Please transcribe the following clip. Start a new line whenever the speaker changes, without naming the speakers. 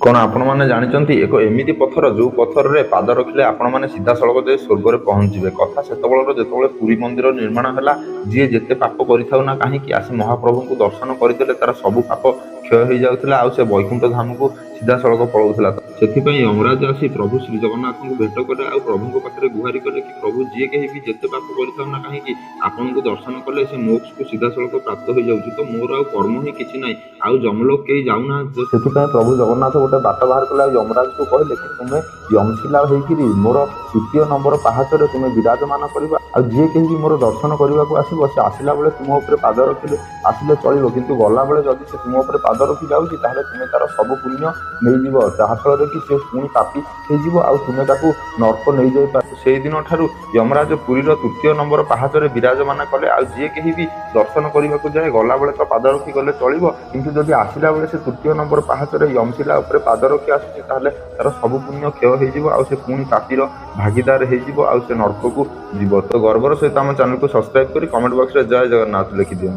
कौन आपण मैंने जानते एक एमती पथर जो पथर रे पाद रखिले आपण मैंने सीधा सड़क जाए स्वर्ग पहुंचे कथा से जो पुरी मंदिर निर्माण है जी जिते पाप करना कहीं आसी महाप्रभु को दर्शन करते तार सब पाप क्षय हो जाता आ वैकुंठ धाम को सीधा सड़क पलाऊला से यमराज आसी प्रभु श्री जगन्नाथ को भेट कले आ प्रभु पाखे गुहारी कले कि प्रभु जी कहीं भी जिते पाप करना कहीं आपण को दर्शन कले से मोक्ष को सीधा सड़क प्राप्त हो जाऊँ तो मोर आ कर्म ही किसी ना आउ जमलोक कहीं जाऊना से प्रभु जगन्नाथ गोटे बाट बाहर कले यमराज को कहले कि तुम्हें यमशिला होकर मोर तृतीय नंबर पहाचरे तुम्हें विराजमान करवा आ जी कहीं भी मोर दर्शन करने को आसो से आसला बेले तुम उपर पाद रखिले आसिले चलो किंतु गला बेले जदि से तुम उपर पाद रखी जाऊँगी तुम्हें तार सब पुण्य नहीं जहाँफल कि सी पुणी पापी हो तुम्हें नर्क नहीं जाए से दिन ठारू यमराज पुरीर तृतीय नंबर पहाचरे विराजमान कले आ जी कहीं भी दर्शन करने को जाए गला बेले तो पाद रखी गले चलो किंतु जदि आसला बेले से तृतीय नंबर पहाचरे यमशिला उपर पाद रखी आसुचे तार सब पुण्य क्षय हो पुणी पापीर भागीदार हो नर्क को जीव तो गर्वर सहित आम चैनल को सब्सक्राइब कर कमेंट बॉक्स में जय जगन्नाथ लिखि दियो।